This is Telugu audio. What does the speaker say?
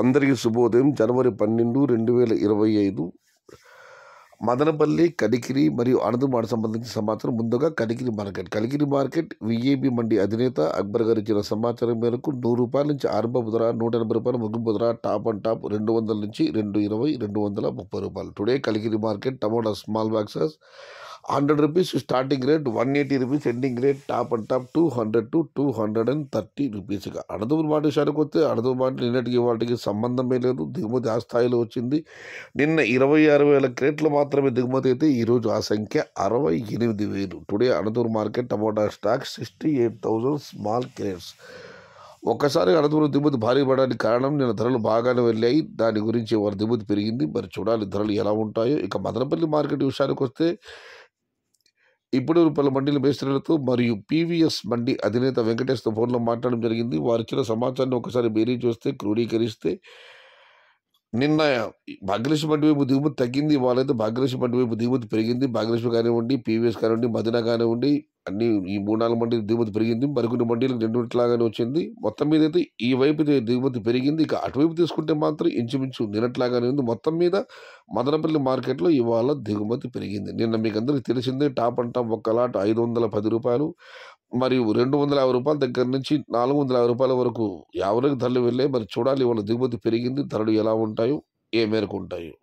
అందరికీ శుభోదయం. జనవరి 12, 2025 మదనపల్లి, కనికిరి మరియు అనంతపురం సంబంధించిన సమాచారం. ముందుగా కనికిరి మార్కెట్ విఏబి మండి అధినేత అక్బర్ గారు ఇచ్చిన సమాచారం మేరకు ₹100 నుంచి ఆరంభ ధర, ₹180 ముగింపు ధర, టాప్ అండ్ టాప్ 200 నుంచి 220, ₹230. Today Kalikiri market tomato small boxes ₹100 starting rate, ₹180 ending rate, top and top ₹200 to ₹230. ఇక అనంతపురం మాట విషయానికి వస్తే అనంతపురం మాట నిన్నటికి వాటికి సంబంధమే లేదు. దిగుమతి ఆ స్థాయిలో వచ్చింది. నిన్న 26,000 క్రేట్లు మాత్రమే దిగుమతి అయితే ఈరోజు ఆ సంఖ్య 68,000. Today Anantapur market tomato stock 68,000 small crates. ఒక్కసారి అనంతపురం దిగుమతి భారీ పడడానికి కారణం నిన్న ధరలు బాగానే వెళ్ళాయి. దాని గురించి వారి దిగుమతి పెరిగింది. మరి చూడాలి ధరలు ఎలా ఉంటాయో. ఇక మదనపల్లి మార్కెట్ విషయానికి వస్తే ఇప్పుడు రూపాయల మండీల మేస్త్రీలతో మరియు పీవీఎస్ మండి అధినేత వెంకటేష్తో ఫోన్లో మాట్లాడడం జరిగింది. వారు ఇచ్చిన సమాచారాన్ని ఒకసారి బేరీ చూస్తే క్రోడీకరిస్తే నిన్న భాగ్యలక్ష్మి మండి వైపు దిగుమతి తగ్గింది. వాళ్ళైతే భాగ్యలక్ష్మి మండి వైపు దిగుమతి పెరిగింది. భాగ్యలక్ష్మి కానివ్వండి, పీవీఎస్ కానివ్వండి, మదీనా కానివ్వండి, అన్ని ఈ 3-4 మండీలు దిగుమతి పెరిగింది. మరికొన్ని మండీలకు 2 వచ్చింది. మొత్తం మీద అయితే ఈ వైపు దిగుమతి పెరిగింది. ఇక అటువైపు తీసుకుంటే మాత్రం ఇంచుమించు నిన్నట్లాగానే ఉంది. మొత్తం మీద మదనపల్లి మార్కెట్లో ఇవాళ దిగుమతి పెరిగింది. నిన్న మీకు అందరికీ తెలిసిందే, టాప్ అండ్ టాప్ ఒక్క లాట్ ₹510 మరియు ₹250 దగ్గర నుంచి ₹450 వరకు యావరేజ్ ధరలు వెళ్ళాయి. మరి చూడాలి ఇవాళ దిగుమతి పెరిగింది. ధరలు ఎలా ఉంటాయో, ఏ మేరకు ఉంటాయో.